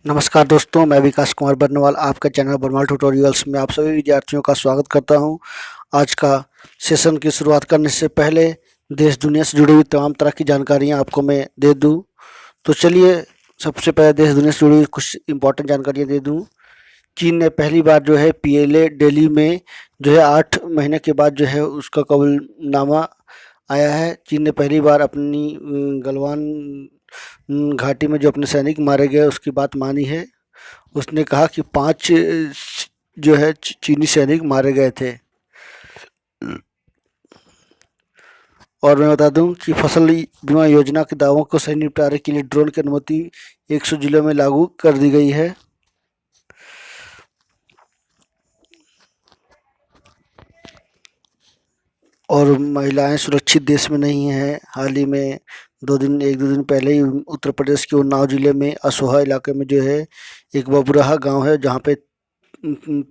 नमस्कार दोस्तों, मैं विकास कुमार बरनवाल आपका चैनल बरनवाल ट्यूटोरियल्स में आप सभी विद्यार्थियों का स्वागत करता हूं। आज का सेशन की शुरुआत करने से पहले देश दुनिया से जुड़ी हुई तमाम तरह की जानकारियां आपको मैं दे दूं। तो चलिए सबसे पहले देश दुनिया से जुड़ी हुई कुछ इम्पोर्टेंट जानकारियाँ दे दूँ। चीन ने पहली बार जो है PLA दिल्ली में जो है 8 महीने के बाद जो है उसका कबूलनामा आया है। चीन ने पहली बार अपनी गलवान घाटी में जो अपने सैनिक मारे गए उसकी बात मानी है। उसने कहा कि 5 जो है चीनी सैनिक मारे गए थे। और मैं बता दूं कि फसल बीमा योजना के दावों को सही निपटारे के लिए ड्रोन की अनुमति 100 जिलों में लागू कर दी गई है। और महिलाएं सुरक्षित देश में नहीं हैं। हाल ही में एक दो दिन पहले ही उत्तर प्रदेश के उन्नाव जिले में असोहा इलाके में जो है एक बबुराहा गांव है, जहां पे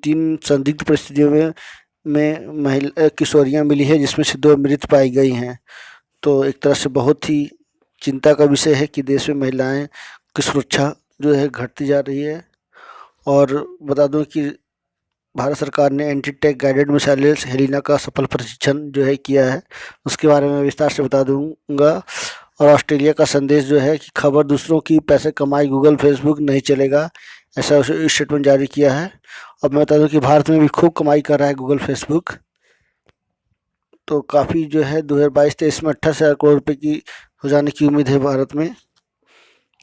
3 संदिग्ध परिस्थितियों में महिला किशोरियां मिली है, जिसमें से 2 मृत पाई गई हैं। तो एक तरह से बहुत ही चिंता का विषय है कि देश में महिलाएं की सुरक्षा जो है घटती जा रही है। और बता दूं कि भारत सरकार ने anti tank guided missiles Helina का सफल परीक्षण जो है किया है, उसके बारे में विस्तार से बता दूंगा। और ऑस्ट्रेलिया का संदेश जो है कि खबर दूसरों की पैसे कमाई गूगल फेसबुक नहीं चलेगा, ऐसा स्टेटमेंट जारी किया है। अब मैं बता दूं कि भारत में भी खूब कमाई कर रहा है गूगल फेसबुक। तो काफ़ी जो है 2022-23 में 28,000 करोड़ रुपये की हो जाने की उम्मीद है भारत में।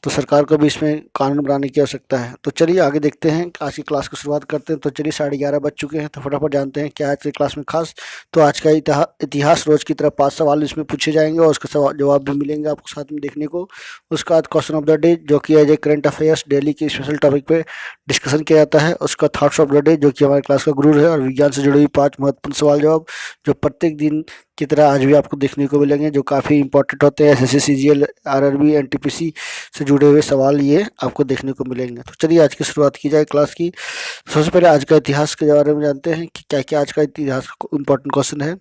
तो सरकार को भी इसमें कानून बनाने की आवश्यकता है। तो चलिए आगे देखते हैं, आज की क्लास की शुरुआत करते हैं। तो चलिए 11:30 बज चुके हैं, तो फटाफट जानते हैं क्या आज की क्लास में खास। तो आज का इतिहास रोज की तरह 5 सवाल इसमें पूछे जाएंगे और उसके जवाब भी मिलेंगे आपको साथ में देखने को। उसका बाद क्वेश्चन ऑफ द डे जो कि as a current affairs daily के स्पेशल टॉपिक पे डिस्कशन किया जाता है। उसका थॉट्स ऑफ द डे जो कि हमारे क्लास का गुरु है, और विज्ञान से जुड़ी हुई 5 महत्वपूर्ण सवाल जवाब जो प्रत्येक दिन की तरह आज भी आपको देखने को मिलेंगे, जो काफ़ी इंपॉर्टेंट होते हैं। SSC CGL RRB NTPC से जुड़े हुए सवाल ये आपको देखने को मिलेंगे। तो चलिए आज की शुरुआत की जाए क्लास की। सबसे पहले आज का इतिहास के बारे में जानते हैं कि क्या क्या आज का इतिहास का इम्पोर्टेंट क्वेश्चन है।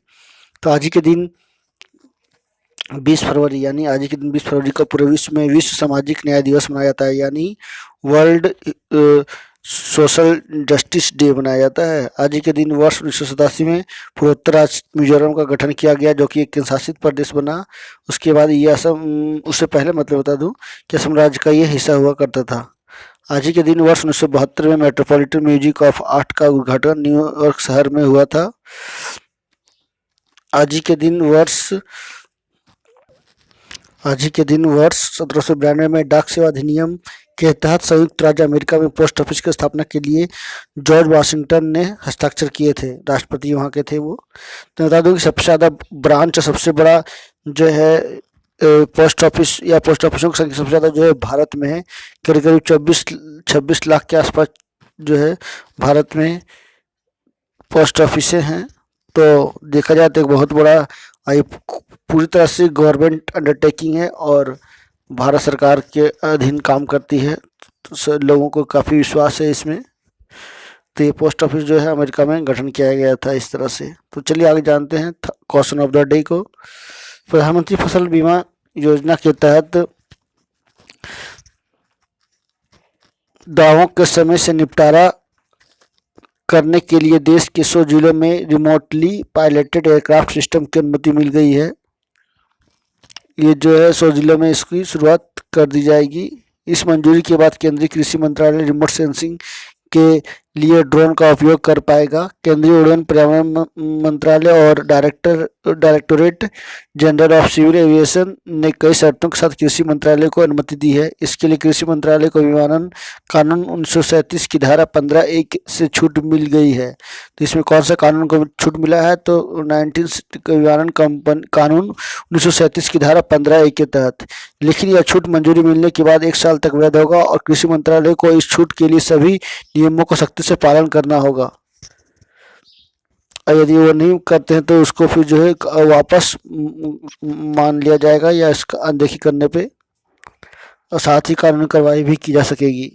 तो आज ही के दिन 20 फरवरी यानी आज ही के दिन 20 फरवरी को पूरे विश्व में विश्व सामाजिक न्याय दिवस मनाया जाता है, यानी वर्ल्ड सोशल जस्टिस डे मनाया जाता है। आज ही के दिन वर्ष 1987 में पूर्वोत्तर राज्य मिजोरम का गठन किया गया, जो कि एक केंद्र शासित प्रदेश बना। उसके बाद ये असम, उससे पहले मतलब बता दूं कि असम राज्य का ये हिस्सा हुआ करता था। आज ही के दिन वर्ष 1972 में मेट्रोपॉलिटन म्यूजिक ऑफ आर्ट का उद्घाटन न्यूयॉर्क शहर में हुआ था। आज ही के दिन वर्ष 1792 में डाक सेवा अधिनियम के तहत संयुक्त राज्य अमेरिका में पोस्ट ऑफिस की स्थापना के लिए जॉर्ज वाशिंगटन ने हस्ताक्षर किए थे, राष्ट्रपति वहाँ के थे वो। तो बता दूं कि सबसे ज़्यादा ब्रांच और सबसे बड़ा जो है पोस्ट ऑफिस या पोस्ट ऑफिसों की संख्या सबसे ज़्यादा जो है भारत में है। करीब करीब 26 लाख के आसपास जो है भारत में पोस्ट ऑफिस हैं। तो देखा जाए तो एक बहुत बड़ा पूरी तरह से गवर्नमेंट अंडरटेकिंग है और भारत सरकार के अधीन काम करती है। तो लोगों को काफ़ी विश्वास है इसमें। तो ये पोस्ट ऑफिस जो है अमेरिका में गठन किया गया था इस तरह से। तो चलिए आगे जानते हैं क्वेश्चन ऑफ द डे को। प्रधानमंत्री फसल बीमा योजना के तहत दावों के समय से निपटारा करने के लिए देश के 100 जिलों में रिमोटली पायलटेड एयरक्राफ्ट सिस्टम की अनुमति मिल गई है। ये जो है 100 जिलों में इसकी शुरुआत कर दी जाएगी। इस मंजूरी के बाद केंद्रीय कृषि मंत्रालय रिमोट सेंसिंग के लिए ड्रोन का उपयोग कर पाएगा। केंद्रीय उड़ान पर्यावरण मंत्रालय और directorate general of civil aviation ने कई शर्तों के साथ कृषि मंत्रालय को अनुमति दी है। इसके लिए कृषि मंत्रालय को विमानन कानून 1937 की धारा 15(1) से छूट मिल गई है। तो इसमें कौन सा कानून को छूट मिला है? तो विमानन कानून 1937 की धारा 15(1) के तहत। लेकिन यह छूट मंजूरी मिलने के बाद 1 साल तक वैध होगा और कृषि मंत्रालय को इस छूट के लिए सभी नियमों को सख्ती से पालन करना होगा। और यदि वो नहीं करते हैं तो उसको फिर जो है वापस मान लिया जाएगा या इसका अनदेखी करने पे और साथ ही कानूनी कार्रवाई भी की जा सकेगी।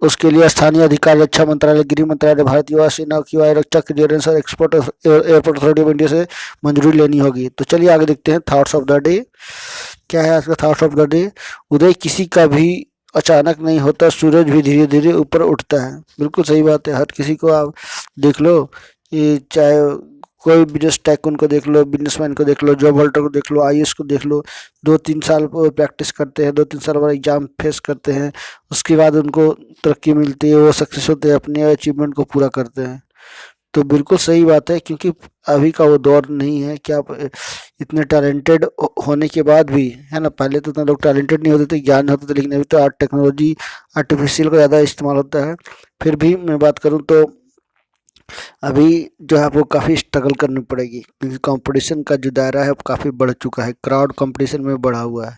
उसके लिए स्थानीय अधिकारी, रक्षा मंत्रालय, गृह मंत्रालय, भारतीय वायु सेना की वायु रक्षा, क्लियरेंस और एयरपोर्ट अथॉरिटी ऑफ इंडिया से मंजूरी लेनी होगी। तो चलिए आगे देखते हैं थॉट्स ऑफ द डे। क्या है आज का थॉट्स ऑफ द डे? उदय किसी का भी अचानक नहीं होता, सूरज भी धीरे धीरे ऊपर उठता है। बिल्कुल सही बात है। हर किसी को आप देख लो, ये चाहे कोई बिजनेस टाइकून को देख लो, बिजनेसमैन को देख लो, जॉब होल्डर को देख लो, आईएएस को देख लो, 2-3 साल प्रैक्टिस करते हैं, 2-3 साल बाद एग्जाम फेस करते हैं, उसके बाद उनको तरक्की मिलती है, वो सक्सेस होते हैं, अपने अचीवमेंट को पूरा करते हैं। तो बिल्कुल सही बात है, क्योंकि अभी का वो दौर नहीं है कि आप इतने टैलेंटेड होने के बाद भी, है ना, पहले तो इतना लोग टैलेंटेड नहीं होते थे, ज्ञान होते थे, लेकिन अभी तो टेक्नोलॉजी आर्टिफिशियल का ज़्यादा इस्तेमाल होता है। फिर भी मैं बात करूँ तो अभी जो है आपको काफ़ी स्ट्रगल करनी पड़ेगी, क्योंकि कंपटीशन का जो दायरा है वो काफ़ी बढ़ चुका है, क्राउड कंपटीशन में बढ़ा हुआ है।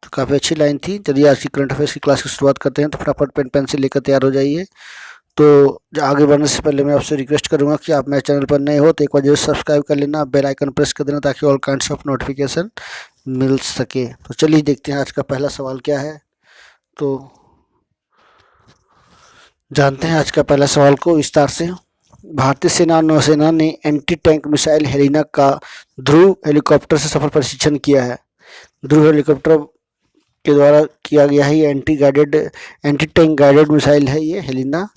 तो काफ़ी अच्छी लाइन थी। चलिए आज की करंट अफेयर्स की क्लास की शुरुआत करते हैं, तो फटाफट पेन पेंसिल लेकर तैयार हो जाइए। तो आगे बढ़ने से पहले मैं आपसे रिक्वेस्ट करूंगा कि आप मेरे चैनल पर नए हो तो एक बार जरूर सब्सक्राइब कर लेना, बेल आइकन प्रेस कर देना, ताकि ऑल काइंड्स ऑफ नोटिफिकेशन मिल सके। तो चलिए देखते हैं आज का पहला सवाल क्या है। तो जानते हैं आज का पहला सवाल को विस्तार से। भारतीय सेना नौसेना ने एंटी टैंक मिसाइल हेलिना का ध्रुव हेलीकॉप्टर से सफल परीक्षण किया है। ध्रुव हेलीकॉप्टर के द्वारा किया गया है ये एंटी टैंक गाइडेड मिसाइल है ये हेलिना,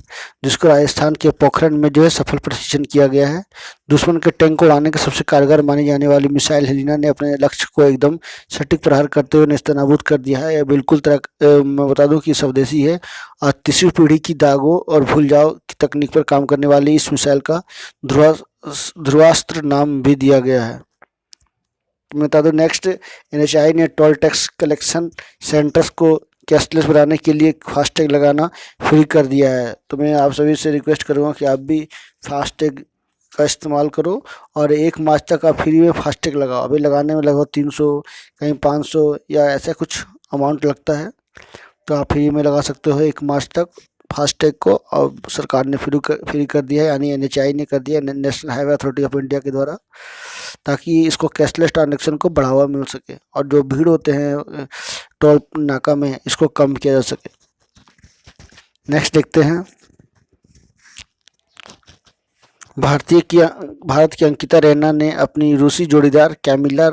जिसको राजस्थान के पोखरण में जो है सफल परीक्षण किया गया है। दुश्मन के टैंक को उड़ाने के सबसे कारगर मानी जाने वाली मिसाइल हेलिना ने अपने लक्ष्य को एकदम सटीक प्रहार करते हुए नेस्तनाबूद कर दिया है। यह बिल्कुल मैं बता दूं कि स्वदेशी है और तीसरी पीढ़ी की दागों और भूल जाओ की तकनीक पर काम करने वाली इस मिसाइल का ध्रुवास्त्र नाम भी दिया गया है। मैं बता दूं नेक्स्ट, एनएचआई ने टोल टैक्स कलेक्शन सेंटर्स को कैशलेस बनाने के लिए फास्टैग लगाना फ्री कर दिया है। तो मैं आप सभी से रिक्वेस्ट करूंगा कि आप भी फास्टैग का इस्तेमाल करो और 1 मार्च तक आप फ्री में फास्टैग लगाओ। अभी लगाने में लगभग 300 कहीं 500 या ऐसा कुछ अमाउंट लगता है, तो आप फ्री में लगा सकते हो 1 मार्च तक फास्टैग को। और सरकार ने फ्री कर दिया है, यानी एनएचआई ने कर दिया है, national highway authority of India के द्वारा, ताकि इसको कैशलेस ट्रांजेक्शन को बढ़ावा मिल सके और जो भीड़ होते हैं टोल नाका में इसको कम किया जा सके। नेक्स्ट देखते हैं, भारत की अंकिता रैना ने अपनी रूसी जोड़ीदार कैमिला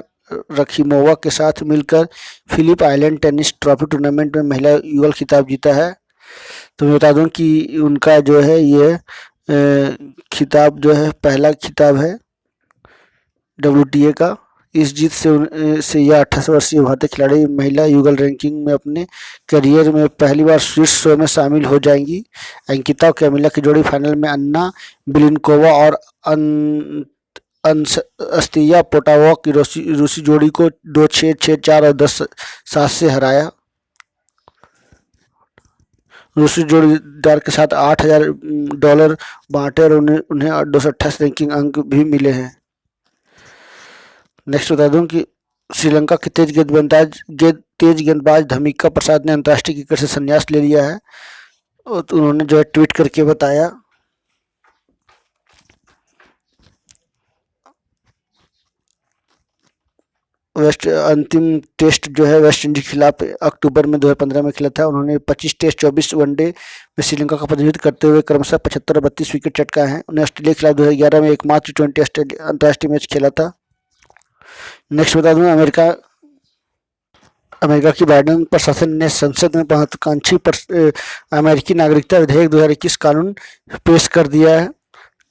रखीमोवा के साथ मिलकर Phillip Island tennis trophy tournament में महिला युगल खिताब जीता है। तो मैं बता दूं कि उनका जो है ये खिताब जो है पहला खिताब है WTA का। इस जीत से यह 28 वर्षीय भारतीय खिलाड़ी महिला युगल रैंकिंग में अपने करियर में पहली बार शीर्ष 100 में शामिल हो जाएंगी। अंकिता और कैमिला की जोड़ी फाइनल में अन्ना बिलिनकोवा और अस्तिया पोटावा की रूसी जोड़ी को 2-6, 6-4 और 10-7 से हराया। रूसी जोड़ीदार के साथ $8,000 बांटे और उन्हें 228 रैंकिंग अंक भी मिले हैं। नेक्स्ट बता दूं कि श्रीलंका के तेज गेंदबाज धमिका प्रसाद ने अंतर्राष्ट्रीय क्रिकेट से संन्यास ले लिया है। तो उन्होंने जो है ट्वीट करके बताया, अंतिम टेस्ट जो है वेस्ट इंडीज के खिलाफ अक्टूबर में 2015 में खेला था। उन्होंने 25 टेस्ट 24 वनडे में श्रीलंका का प्रतिनिधित्व करते हुए क्रमशः 75 और 32 विकेट चटकाए हैं। उन्हें ऑस्ट्रेलिया के खिलाफ 2011 में एकमात्र T20 अंतर्राष्ट्रीय मैच खेला था। नेक्स्ट बता दूं, अमेरिका की बाइडेन प्रशासन ने संसद में महत्वाकांक्षी अमेरिकी नागरिकता विधेयक 2021 कानून पेश कर दिया है।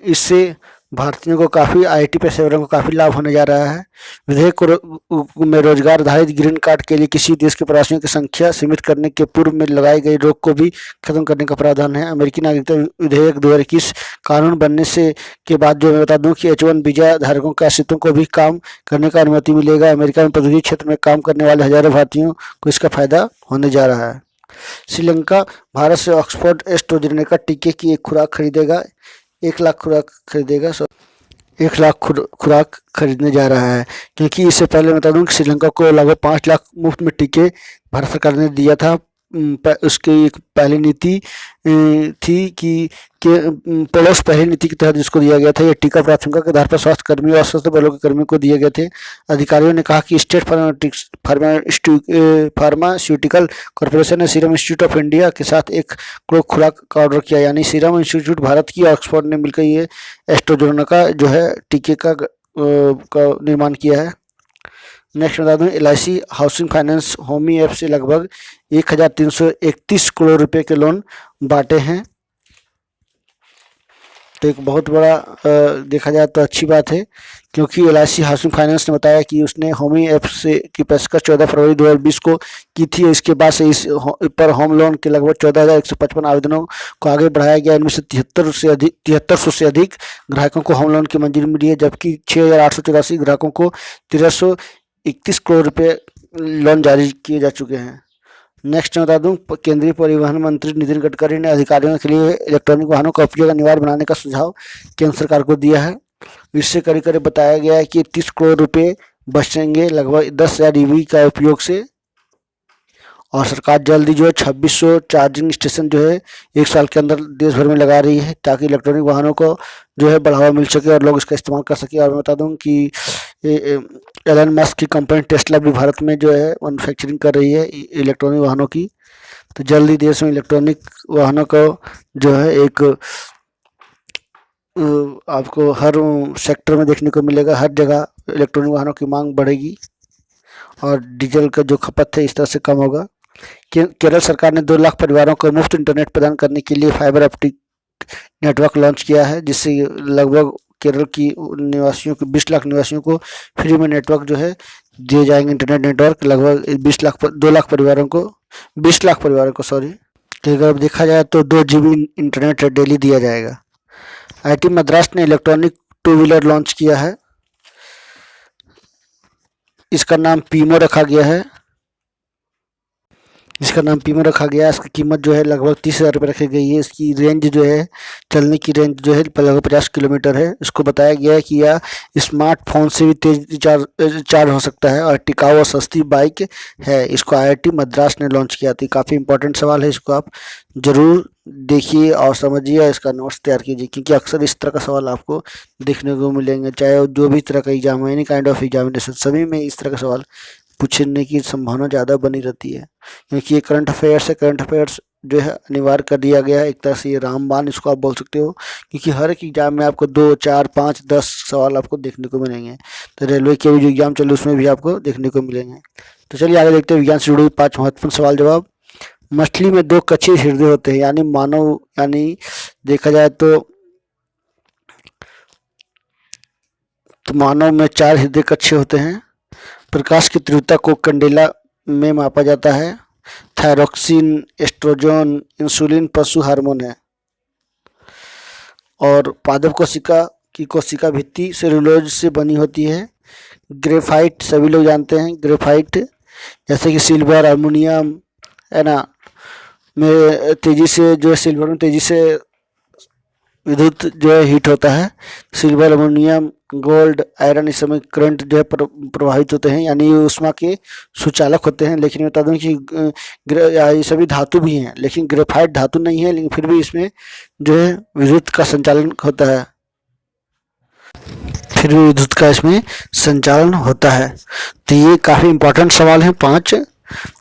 इससे भारतीयों को काफ़ी आईटी पेशेवरों को काफ़ी लाभ होने जा रहा है। विधेयक में रोजगार आधारित ग्रीन कार्ड के लिए किसी देश के प्रवासियों की संख्या सीमित करने के पूर्व में लगाई गई रोक को भी खत्म करने का प्रावधान है। अमेरिकी नागरिकता विधेयक 2021 कानून बनने से के बाद जो मैं बता दूं कि H1 वीजा धारकों के आश्रितों को भी काम करने का अनुमति मिलेगा। अमेरिका में प्रौद्योगिकी क्षेत्र में काम करने वाले हजारों भारतीयों को इसका फायदा होने जा रहा है। श्रीलंका भारत से ऑक्सफोर्ड एस्ट्राजेनेका टीके की एक खुराक खरीदेगा। 1 लाख खुराक खरीदेगा। 1 लाख खुराक खरीदने जा रहा है, क्योंकि इससे पहले बता दूं कि श्रीलंका को लगभग 5 लाख मुफ्त में टीके भारत सरकार ने दिया था। उसकी एक पहली नीति थी कि पड़ोस पहली नीति के तहत जिसको दिया गया था। यह टीका प्राथमिकता के आधार पर स्वास्थ्य कर्मियों और स्वास्थ्य बलों के कर्मियों को दिए गए थे। अधिकारियों ने कहा कि स्टेट फार्मास्यूटिकल कॉर्पोरेशन ने सीरम इंस्टीट्यूट ऑफ इंडिया के साथ 1 करोड़ खुराक का ऑर्डर किया, यानी सीरम इंस्टीट्यूट भारत की ऑक्सफोर्ड ने मिलकर ये एस्ट्राजेनेका जो है टीके का निर्माण किया है। नेक्स्ट बता दूं, LIC housing finance Homi app से लगभग 1331 करोड़ रुपए के लोन बांटे हैं। तो एक बहुत बड़ा देखा जाए तो अच्छी बात है, क्योंकि LIC हाउसिंग फाइनेंस ने बताया कि उसने होमी ऐप से की पेशकश 14 फरवरी 2020 को की थी। इसके बाद से इस पर होम लोन के लगभग 14,155 आवेदनों को आगे बढ़ाया गया। इनमें से 7300 से अधिक ग्राहकों को होम लोन की मंजूरी मिली है, जबकि 6,884 ग्राहकों को 1331 करोड़ रुपये लोन जारी किए जा चुके हैं। नेक्स्ट बता दूं, केंद्रीय परिवहन मंत्री नितिन गडकरी ने अधिकारियों के लिए इलेक्ट्रॉनिक वाहनों का उपयोग अनिवार्य बनाने का सुझाव केंद्र सरकार को दिया है। इससे करीब बताया गया है कि 30 करोड़ रुपए बचेंगे लगभग 10,000 EV का उपयोग से। और सरकार जल्दी जो है 2600 चार्जिंग स्टेशन जो है 1 साल के अंदर देश भर में लगा रही है, ताकि इलेक्ट्रॉनिक वाहनों को जो है बढ़ावा मिल सके और लोग इसका इस्तेमाल कर सके। और मैं बता दूं कि एलन मस्क की कंपनी टेस्ला भी भारत में जो है मैन्युफैक्चरिंग कर रही है इलेक्ट्रॉनिक वाहनों की। तो जल्दी देश में इलेक्ट्रॉनिक वाहनों को जो है एक आपको हर सेक्टर में देखने को मिलेगा। हर जगह इलेक्ट्रॉनिक वाहनों की मांग बढ़ेगी और डीजल का जो खपत है इस तरह से कम होगा। केरल सरकार ने 2 लाख परिवारों को मुफ्त इंटरनेट प्रदान करने के लिए फाइबर ऑप्टिक नेटवर्क लॉन्च किया है, जिससे लगभग केरल की निवासियों को 20 लाख निवासियों को फ्री में नेटवर्क जो है दिए जाएंगे। इंटरनेट नेटवर्क लगभग 2 लाख परिवारों को 20 लाख परिवारों को अगर देखा जाए तो 2 GB इंटरनेट डेली दिया जाएगा। IIT मद्रास ने इलेक्ट्रॉनिक 2 व्हीलर लॉन्च किया है। इसका नाम पीमो रखा गया है। इसकी कीमत जो है लगभग 30,000 रुपये रखी गई है। इसकी रेंज जो है चलने की रेंज जो है लगभग 50 किलोमीटर है। इसको बताया गया है कि यह स्मार्टफोन से भी तेज चार्ज हो सकता है और टिकाऊ और सस्ती बाइक है। इसको IIT मद्रास ने लॉन्च किया था। काफ़ी इंपॉर्टेंट सवाल है, इसको आप ज़रूर देखिए और समझिए और इसका नोट्स तैयार कीजिए, क्योंकि अक्सर इस तरह का सवाल आपको देखने को मिलेंगे। चाहे जो भी तरह का एग्जाम है, एनी काइंड ऑफ एग्जामिनेशन, सभी में इस तरह का सवाल पूछने की संभावना ज़्यादा बनी रहती है, क्योंकि ये करंट अफेयर्स है। करंट अफेयर्स जो है अनिवार्य कर दिया गया है, एक तरह से ये रामबाण इसको आप बोल सकते हो, क्योंकि हर एक एग्जाम में आपको 2, 4, 5, 10 सवाल आपको देखने को मिलेंगे। तो रेलवे के भी जो एग्जाम चले उसमें भी आपको देखने को मिलेंगे। तो चलिए आगे देखते हैं विज्ञान से जुड़े हुए 5 महत्वपूर्ण सवाल जवाब। मछली में 2 कच्छे हृदय होते हैं, यानी देखा जाए तो मानव में 4 हृदय कच्छे होते हैं। प्रकाश की तीव्रता को कैंडेला में मापा जाता है। थायरोक्सिन, एस्ट्रोजन, इंसुलिन पशु हार्मोन है। और पादप कोशिका की कोशिका भित्ति सेलुलोज से बनी होती है। ग्रेफाइट सभी लोग जानते हैं, ग्रेफाइट जैसे कि सिल्वर, अल्मुनियम है ना, में तेजी से जो है सिल्वर में तेजी से विद्युत जो है हीट होता है। सिल्वर, अल्मुनियम, गोल्ड, आयरन इस समय करंट जो है प्रवाहित होते हैं, यानी ऊष्मा के सुचालक होते हैं। लेकिन बता दूं कि ये सभी धातु भी हैं, लेकिन ग्रेफाइट धातु नहीं है, लेकिन फिर भी इसमें जो है विद्युत का संचालन होता है। तो ये काफ़ी इंपॉर्टेंट सवाल हैं 5।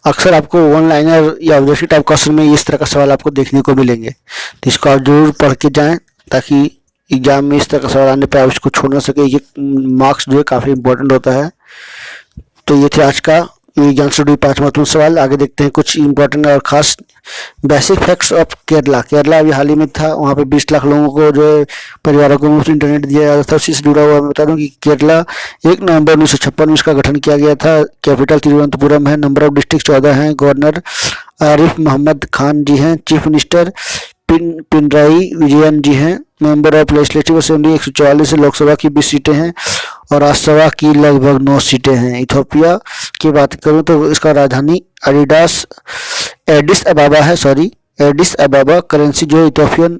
अक्सर आपको 1 लाइनर या ऑब्जेक्टिव टाइप क्वेश्चन में इस तरह का सवाल आपको देखने को मिलेंगे। तो इसको आप जरूर पढ़ के जाएं, ताकि एग्जाम में इस तरह का सवाल आने पर आप इसको छोड़ ना सके। ये मार्क्स जो है काफ़ी इंपॉर्टेंट होता है। तो ये थे आज का विज्ञान से जुड़े 5 महत्वपूर्ण सवाल। आगे देखते हैं कुछ इंपॉर्टेंट और खास basic facts of Kerala. Kerala अभी हाल ही में था, वहाँ पे 20 लाख लोगों को जो है परिवारों को मुफ्त इंटरनेट दिया जाता था। उसी से जुड़ा हुआ मैं बता दूं कि केरला 1 नवंबर 1956 में इसका गठन किया गया था। कैपिटल तिरुवनंतपुरम है। नंबर ऑफ डिस्ट्रिक्ट 14 हैं। गवर्नर आरिफ मोहम्मद खान जी हैं। चीफ मिनिस्टर पिनराई विजयन जी हैं। मेंबर ऑफ लेजिस्लेटिव असेंबली 144 है। लोकसभा की 20 सीटें हैं और राज्यसभा की लगभग 9 सीटें हैं। इथोपिया की बात करूं तो इसका राजधानी एडिस अबाबा। करेंसी जो इथोपियन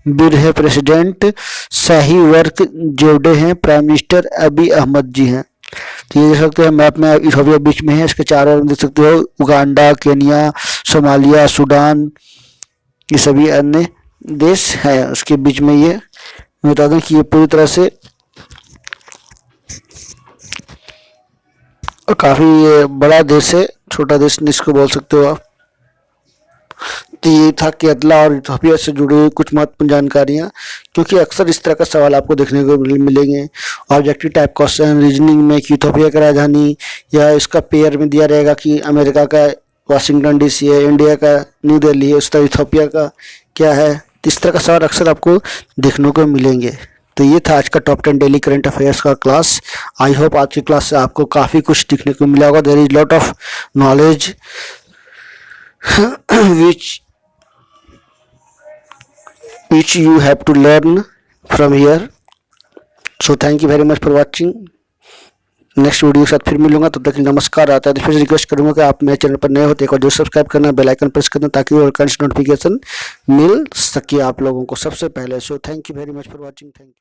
बीर है। प्रेसिडेंट शाही वर्क जेवडे हैं। प्राइम मिनिस्टर अबी अहमद जी हैं। तो ये देख सकते हैं मैप में, इथोपिया बीच में है, इसके चारों ओर देख सकते हो उगांडा, केनिया, सोमालिया, सूडान, ये सभी अन्य देश हैं उसके बीच में। ये मैं बता दूं कि ये पूरी तरह से काफ़ी बड़ा देश है, छोटा देश नहीं इसको बोल सकते हो आप। तो ये था केरला और इथोपिया से जुड़ी हुई कुछ महत्वपूर्ण जानकारियाँ, क्योंकि अक्सर इस तरह का सवाल आपको देखने को मिलेंगे। ऑब्जेक्टिव टाइप क्वेश्चन रीजनिंग में कि इथोपिया की राजधानी, या इसका पेयर में दिया रहेगा कि अमेरिका का वाशिंगटन डीसी है, इंडिया का न्यू दिल्ली है, उस तरह इथोपिया का क्या है। इस तरह का सवाल अक्सर आपको देखने को मिलेंगे। तो ये था आज का टॉप 10 डेली करंट अफेयर्स का क्लास। आई होप आज की क्लास से आपको काफ़ी कुछ सीखने को मिला होगा। There is lot of knowledge which you have to learn from here. So thank you very much for watching. Next video के साथ फिर मिलूंगा, तब तक के लिए नमस्कार। आता है फिर से रिक्वेस्ट करूंगा कि आप मेरे चैनल पर नए होते एक और जो सब्सक्राइब करना, बेल आइकन प्रेस करना, ताकि वो नोटिफिकेशन मिल सके आप लोगों को सबसे पहले। So thank you very much for watching. Thank you.